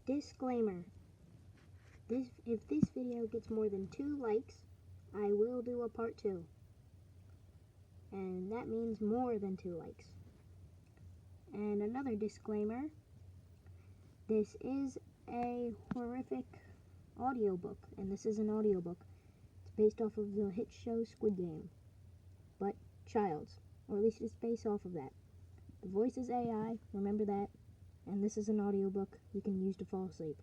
Disclaimer. If this video gets more than 2 likes, I will do a part 2. And that means more than 2 likes. And another disclaimer. This is a horrific audiobook, and this is an audiobook. It's based off of the hit show Squid Game, but child's, or at least it's based off of that. The voice is AI, remember that, and this is an audiobook you can use to fall asleep.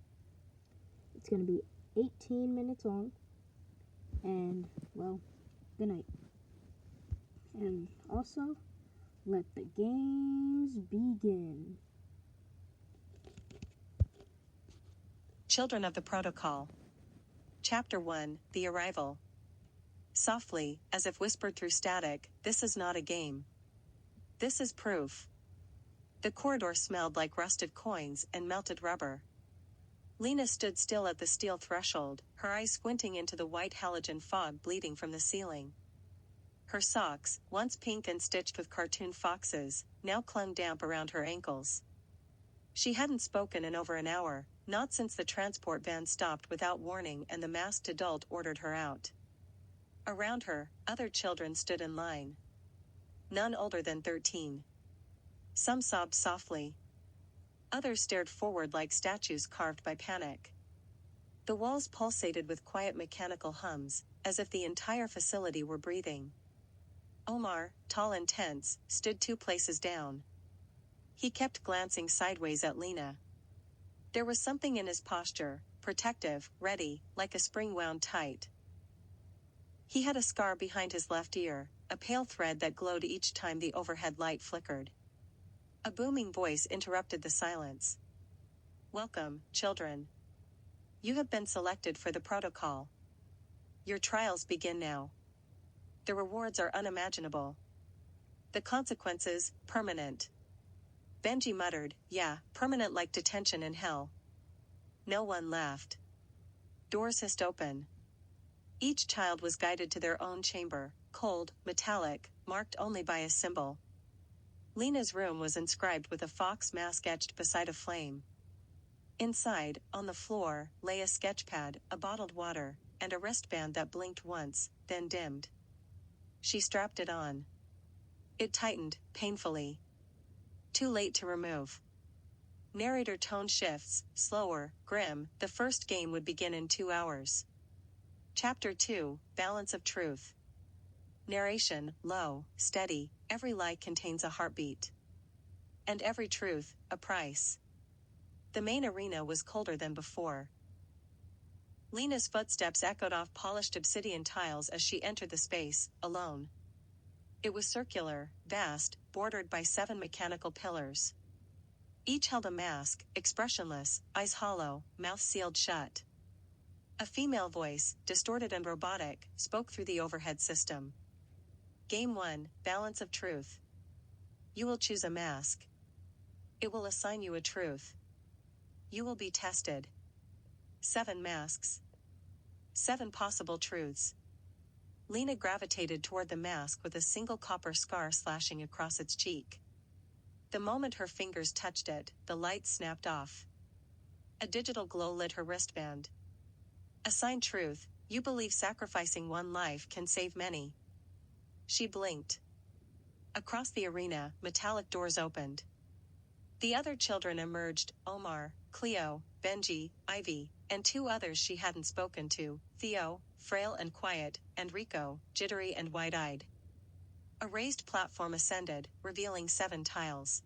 It's going to be 18 minutes long, and, well, good night. And also, let the games begin. Children of the Protocol. Chapter 1, The Arrival. Softly, as if whispered through static, this is not a game. This is proof. The corridor smelled like rusted coins and melted rubber. Lena stood still at the steel threshold, her eyes squinting into the white halogen fog bleeding from the ceiling. Her socks, once pink and stitched with cartoon foxes, now clung damp around her ankles. She hadn't spoken in over an hour, not since the transport van stopped without warning and the masked adult ordered her out. Around her, other children stood in line. None older than 13. Some sobbed softly. Others stared forward like statues carved by panic. The walls pulsated with quiet mechanical hums, as if the entire facility were breathing. Omar, tall and tense, stood 2 places down. He kept glancing sideways at Lena. There was something in his posture, protective, ready, like a spring wound tight. He had a scar behind his left ear, a pale thread that glowed each time the overhead light flickered. A booming voice interrupted the silence. Welcome, children. You have been selected for the protocol. Your trials begin now. The rewards are unimaginable. The consequences, permanent. Benji muttered, yeah, permanent like detention in hell. No one laughed. Doors hissed open. Each child was guided to their own chamber, cold, metallic, marked only by a symbol. Lena's room was inscribed with a fox mask etched beside a flame. Inside, on the floor, lay a sketchpad, a bottled water, and a wristband that blinked once, then dimmed. She strapped it on. It tightened, painfully. Too late to remove. Narrator tone shifts, slower, grim. The first game would begin in 2 hours. Chapter 2, Balance of Truth. Narration, low, steady, every lie contains a heartbeat. And every truth, a price. The main arena was colder than before. Lena's footsteps echoed off polished obsidian tiles as she entered the space, alone. It was circular, vast, bordered by 7 mechanical pillars. Each held a mask, expressionless, eyes hollow, mouth sealed shut. A female voice, distorted and robotic, spoke through the overhead system. Game 1, Balance of Truth. You will choose a mask. It will assign you a truth. You will be tested. 7 masks. 7 possible truths. Lena gravitated toward the mask with a single copper scar slashing across its cheek. The moment her fingers touched it, the light snapped off. A digital glow lit her wristband. Assigned truth, you believe sacrificing 1 life can save many. She blinked. Across the arena, metallic doors opened. The other children emerged, Omar, Cleo, Benji, Ivy, and 2 others she hadn't spoken to, Theo, frail and quiet, and Rico, jittery and wide-eyed. A raised platform ascended, revealing 7 tiles.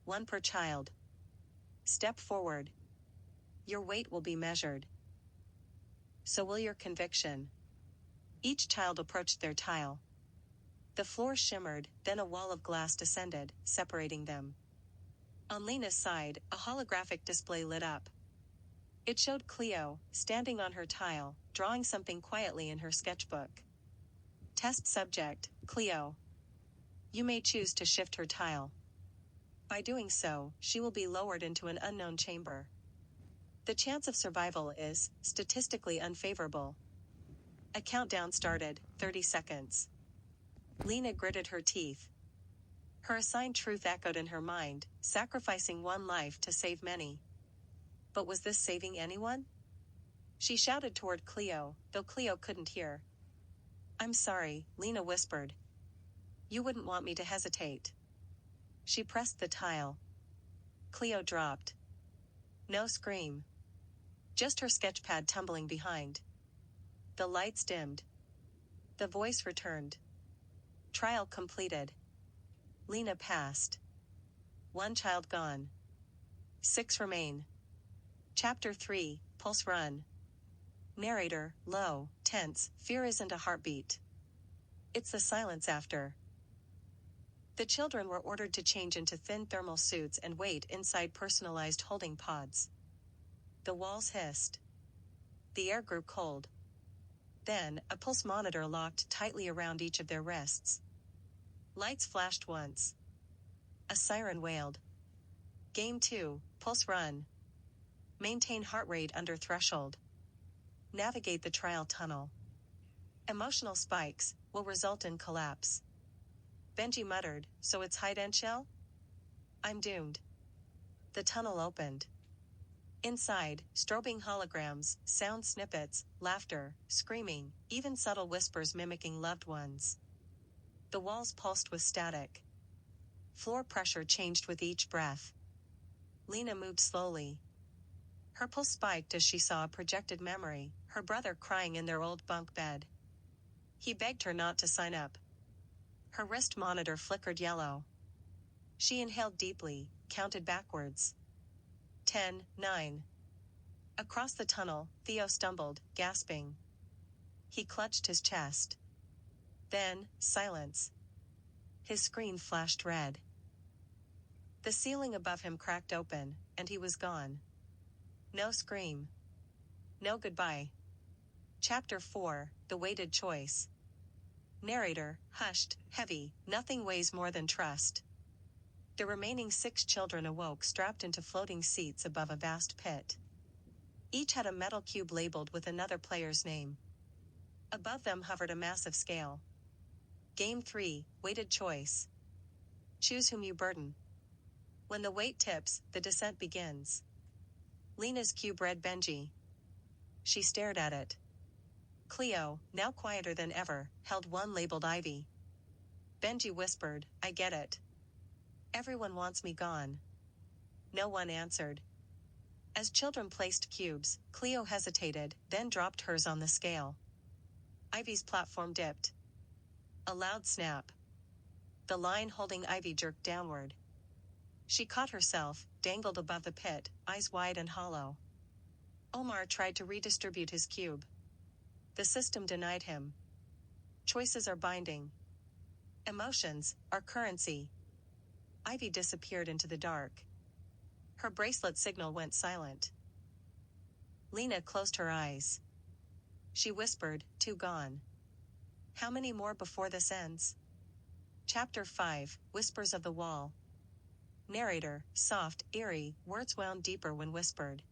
1 per child. Step forward. Your weight will be measured. So will your conviction. Each child approached their tile. The floor shimmered, then a wall of glass descended, separating them. On Lena's side, a holographic display lit up. It showed Cleo, standing on her tile, drawing something quietly in her sketchbook. Test subject, Cleo. You may choose to shift her tile. By doing so, she will be lowered into an unknown chamber. The chance of survival is, statistically unfavorable. A countdown started, 30 seconds. Lena gritted her teeth. Her assigned truth echoed in her mind, sacrificing 1 life to save many. But was this saving anyone? She shouted toward Cleo, though Cleo couldn't hear. I'm sorry, Lena whispered. You wouldn't want me to hesitate. She pressed the tile. Cleo dropped. No scream. Just her sketchpad tumbling behind. The lights dimmed. The voice returned. Trial completed. Lena passed. 1 child gone. 6 remain. Chapter 3, Pulse Run. Narrator, low, tense, fear isn't a heartbeat. It's the silence after. The children were ordered to change into thin thermal suits and wait inside personalized holding pods. The walls hissed. The air grew cold. Then, a pulse monitor locked tightly around each of their wrists. Lights flashed once. A siren wailed. Game 2, Pulse Run. Maintain heart rate under threshold. Navigate the trial tunnel. Emotional spikes will result in collapse. Benji muttered, so it's hide and shell? I'm doomed. The tunnel opened. Inside, strobing holograms, sound snippets, laughter, screaming, even subtle whispers mimicking loved ones. The walls pulsed with static. Floor pressure changed with each breath. Lena moved slowly. Her pulse spiked as she saw a projected memory, her brother crying in their old bunk bed. He begged her not to sign up. Her wrist monitor flickered yellow. She inhaled deeply, counted backwards. 10, 9. Across the tunnel, Theo stumbled, gasping. He clutched his chest. Then, silence. His screen flashed red. The ceiling above him cracked open, and he was gone. No scream. No goodbye. Chapter 4, The Weighted Choice. Narrator, hushed, heavy, nothing weighs more than trust. The remaining 6 children awoke strapped into floating seats above a vast pit. Each had a metal cube labeled with another player's name. Above them hovered a massive scale. Game 3, Weighted Choice. Choose whom you burden. When the weight tips, the descent begins. Lena's cube read Benji. She stared at it. Cleo, now quieter than ever, held one labeled Ivy. Benji whispered, I get it. Everyone wants me gone. No one answered. As children placed cubes, Cleo hesitated, then dropped hers on the scale. Ivy's platform dipped. A loud snap. The line holding Ivy jerked downward. She caught herself, dangled above the pit, eyes wide and hollow. Omar tried to redistribute his cube. The system denied him. Choices are binding. Emotions are currency. Ivy disappeared into the dark. Her bracelet signal went silent. Lena closed her eyes. She whispered, 2 gone. How many more before this ends? Chapter 5, Whispers of the Wall. Narrator, soft, eerie, words wound deeper when whispered.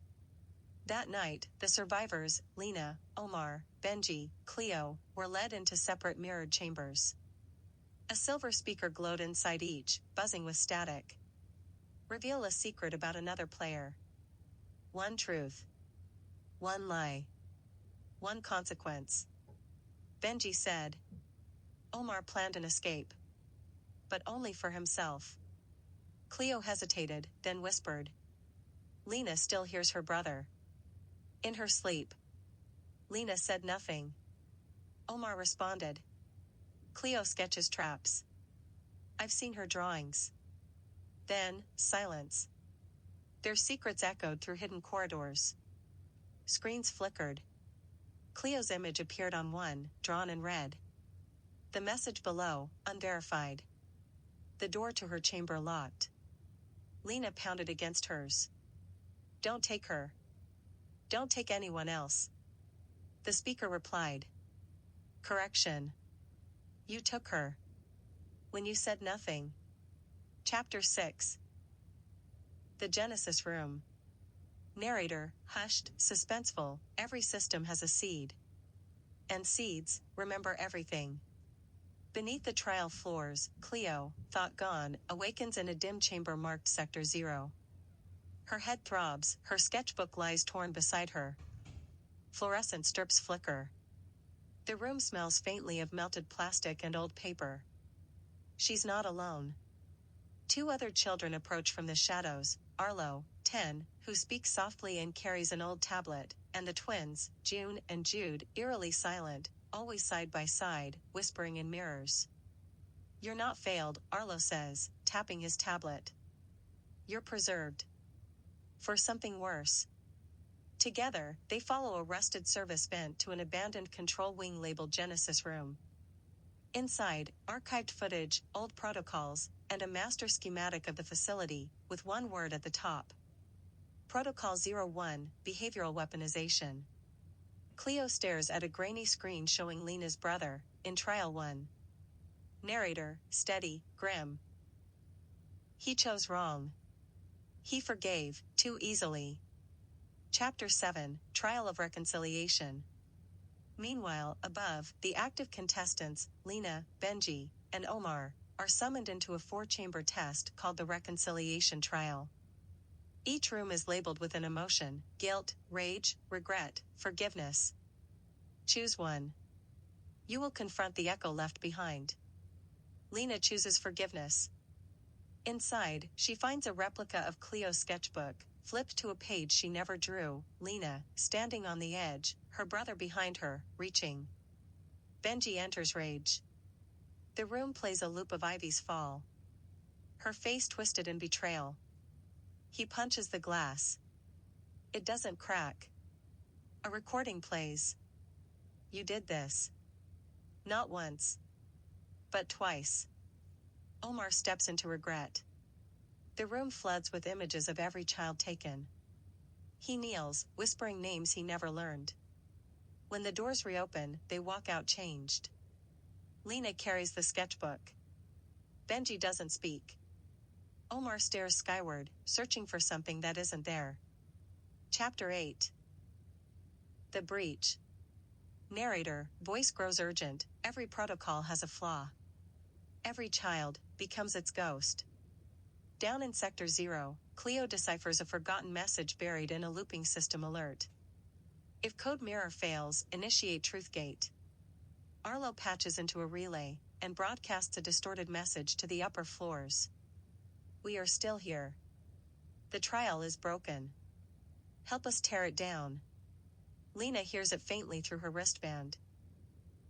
That night, the survivors, Lena, Omar, Benji, Cleo, were led into separate mirrored chambers. A silver speaker glowed inside each, buzzing with static. Reveal a secret about another player. 1 truth. 1 lie. 1 consequence. Benji said. Omar planned an escape. But only for himself. Cleo hesitated, then whispered. Lena still hears her brother. In her sleep. Lena said nothing. Omar responded. Cleo sketches traps. I've seen her drawings. Then, silence. Their secrets echoed through hidden corridors. Screens flickered. Cleo's image appeared on one, drawn in red. The message below, unverified. The door to her chamber locked. Lena pounded against hers. Don't take her. Don't take anyone else. The speaker replied. Correction. You took her. When you said nothing. Chapter 6. The Genesis Room. Narrator, hushed, suspenseful, every system has a seed. And seeds, remember everything. Beneath the trial floors, Cleo, thought gone, awakens in a dim chamber marked Sector 0. Her head throbs, her sketchbook lies torn beside her. Fluorescent strips flicker. The room smells faintly of melted plastic and old paper. She's not alone. Two other children approach from the shadows, Arlo, 10, who speaks softly and carries an old tablet, and the twins, June and Jude, eerily silent, always side by side, whispering in mirrors. "You're not failed," Arlo says, tapping his tablet. "You're preserved. For something worse." Together, they follow a rusted service vent to an abandoned control wing labeled Genesis Room. Inside, archived footage, old protocols, and a master schematic of the facility, with one word at the top. Protocol 01, Behavioral Weaponization. Cleo stares at a grainy screen showing Lena's brother, in Trial 1. Narrator, steady, grim. He chose wrong. He forgave, too easily. Chapter 7, Trial of Reconciliation. Meanwhile, above, the active contestants, Lena, Benji, and Omar, are summoned into a 4-chamber test called the Reconciliation Trial. Each room is labeled with an emotion: guilt, rage, regret, forgiveness. Choose one. You will confront the echo left behind. Lena chooses forgiveness. Inside, she finds a replica of Cleo's sketchbook, flipped to a page she never drew, Lena, standing on the edge, her brother behind her, reaching. Benji enters rage. The room plays a loop of Ivy's fall. Her face twisted in betrayal. He punches the glass. It doesn't crack. A recording plays. You did this. Not once. But twice. Omar steps into regret. The room floods with images of every child taken. He kneels, whispering names he never learned. When the doors reopen, they walk out changed. Lena carries the sketchbook. Benji doesn't speak. Omar stares skyward, searching for something that isn't there. Chapter 8. The Breach. Narrator, voice grows urgent. Every protocol has a flaw. Every child becomes its ghost. Down in Sector 0, Cleo deciphers a forgotten message buried in a looping system alert. If code mirror fails, initiate Truthgate. Arlo patches into a relay and broadcasts a distorted message to the upper floors. We are still here. The trial is broken. Help us tear it down. Lena hears it faintly through her wristband.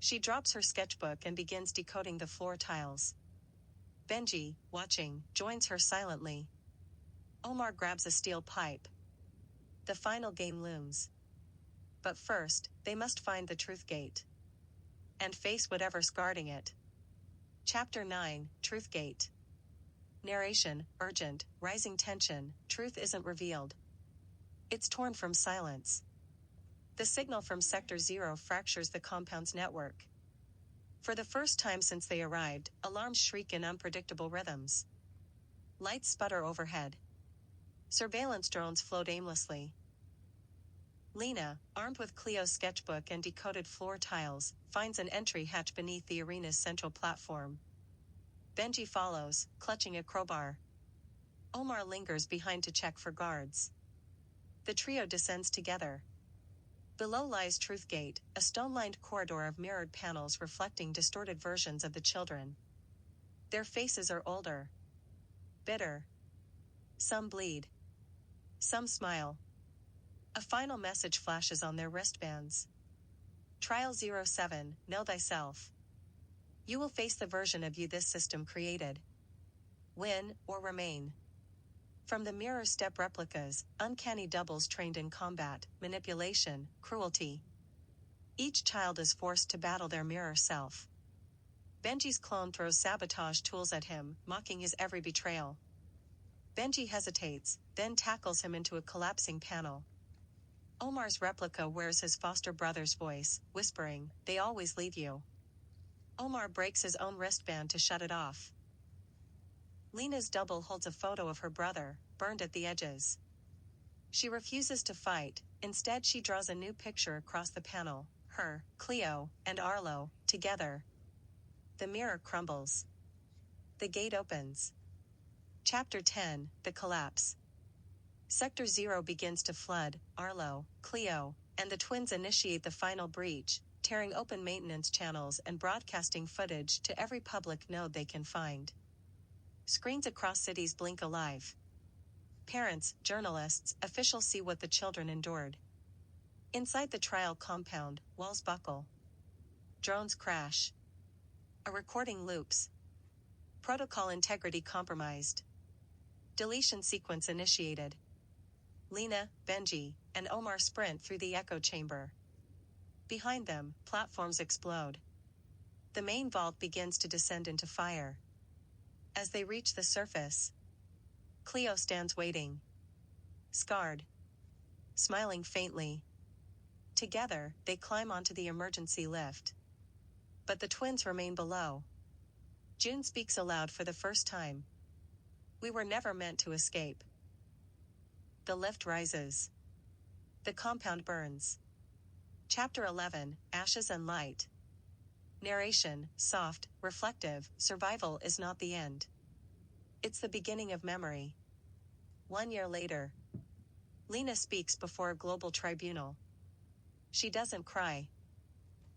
She drops her sketchbook and begins decoding the floor tiles. Benji, watching, joins her silently. Omar grabs a steel pipe. The final game looms. But first, they must find the Truthgate. And face whatever's guarding it. Chapter 9, Truthgate. Narration, urgent, rising tension, truth isn't revealed. It's torn from silence. The signal from Sector 0 fractures the compound's network. For the first time since they arrived, alarms shriek in unpredictable rhythms. Lights sputter overhead. Surveillance drones float aimlessly. Lena, armed with Cleo's sketchbook and decoded floor tiles, finds an entry hatch beneath the arena's central platform. Benji follows, clutching a crowbar. Omar lingers behind to check for guards. The trio descends together. Below lies Truthgate, a stone-lined corridor of mirrored panels reflecting distorted versions of the children. Their faces are older. Bitter. Some bleed. Some smile. A final message flashes on their wristbands. Trial 07, know thyself. You will face the version of you this system created. Win or remain. From the mirror step replicas, uncanny doubles trained in combat, manipulation, cruelty. Each child is forced to battle their mirror self. Benji's clone throws sabotage tools at him, mocking his every betrayal. Benji hesitates, then tackles him into a collapsing panel. Omar's replica wears his foster brother's voice, whispering, "They always leave you." Omar breaks his own wristband to shut it off. Lena's double holds a photo of her brother, burned at the edges. She refuses to fight, instead she draws a new picture across the panel, her, Cleo, and Arlo, together. The mirror crumbles. The gate opens. Chapter 10, The Collapse. Sector 0 begins to flood. Arlo, Cleo, and the twins initiate the final breach, tearing open maintenance channels and broadcasting footage to every public node they can find. Screens across cities blink alive. Parents, journalists, officials see what the children endured. Inside the trial compound, walls buckle. Drones crash. A recording loops. Protocol integrity compromised. Deletion sequence initiated. Lena, Benji, and Omar sprint through the echo chamber. Behind them, platforms explode. The main vault begins to descend into fire. As they reach the surface, Cleo stands waiting. Scarred. Smiling faintly. Together, they climb onto the emergency lift. But the twins remain below. June speaks aloud for the first time. We were never meant to escape. The lift rises. The compound burns. Chapter 11, Ashes and Light. Narration, soft, reflective, survival is not the end. It's the beginning of memory. 1 year later. Lena speaks before a global tribunal. She doesn't cry.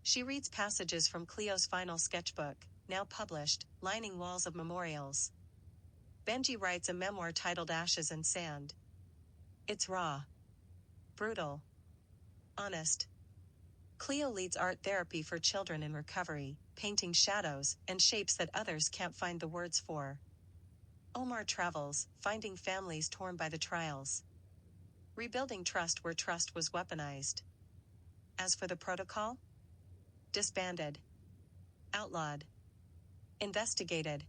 She reads passages from Cleo's final sketchbook, now published, lining walls of memorials. Benji writes a memoir titled Ashes and Sand. It's raw. Brutal. Honest. Cleo leads art therapy for children in recovery, painting shadows and shapes that others can't find the words for. Omar travels, finding families torn by the trials. Rebuilding trust where trust was weaponized. As for the protocol? Disbanded. Outlawed. Investigated.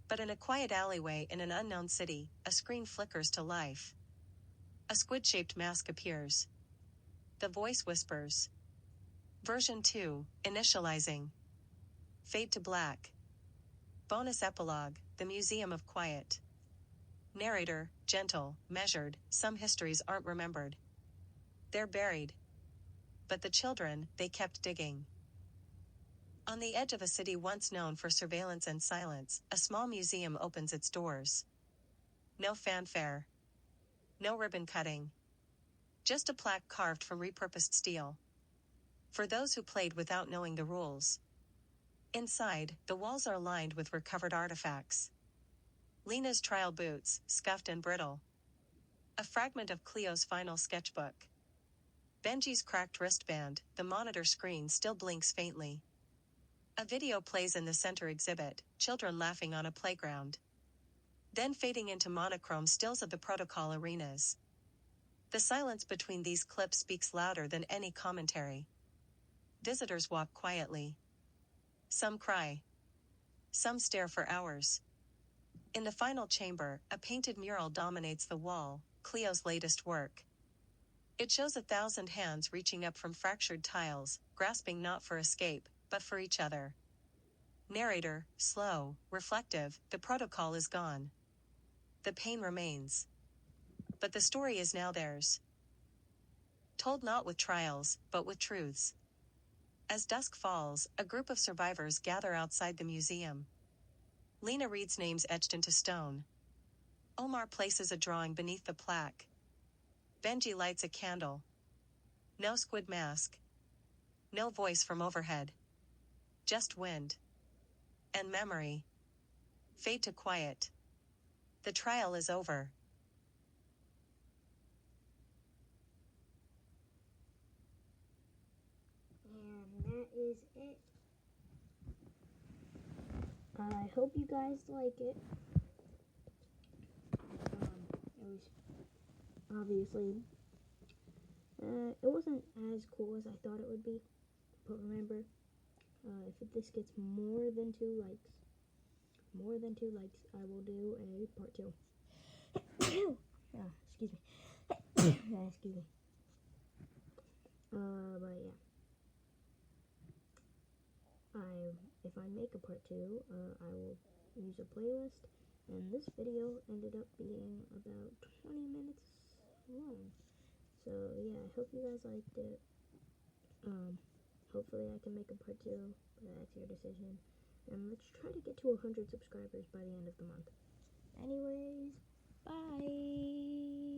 But in a quiet alleyway in an unknown city, a screen flickers to life. A squid-shaped mask appears. The voice whispers. Version 2, initializing. Fade to black. Bonus epilogue, the Museum of Quiet. Narrator, gentle, measured, some histories aren't remembered. They're buried. But the children, they kept digging. On the edge of a city once known for surveillance and silence, a small museum opens its doors. No fanfare. No ribbon cutting. Just a plaque carved from repurposed steel. For those who played without knowing the rules. Inside, the walls are lined with recovered artifacts. Lena's trial boots, scuffed and brittle. A fragment of Cleo's final sketchbook. Benji's cracked wristband, the monitor screen still blinks faintly. A video plays in the center exhibit, children laughing on a playground. Then fading into monochrome stills of the protocol arenas. The silence between these clips speaks louder than any commentary. Visitors walk quietly. Some cry. Some stare for hours. In the final chamber, a painted mural dominates the wall, Cleo's latest work. It shows 1,000 hands reaching up from fractured tiles, grasping not for escape, but for each other. Narrator, slow, reflective, the protocol is gone. The pain remains. But the story is now theirs. Told not with trials, but with truths. As dusk falls, a group of survivors gather outside the museum. Lena reads names etched into stone. Omar places a drawing beneath the plaque. Benji lights a candle. No squid mask. No voice from overhead. Just wind. And memory. Fade to quiet. The trial is over. And that is it. I hope you guys like it. It was obviously, it wasn't as cool as I thought it would be. But remember, if this gets more than 2 likes, I will do a part 2. Excuse me. Excuse me. But yeah. If I make a part 2, I will use a playlist, and this video ended up being about 20 minutes long. So yeah, I hope you guys liked it. Hopefully I can make a part 2, but that's your decision. And let's try to get to 100 subscribers by the end of the month. Anyways, bye!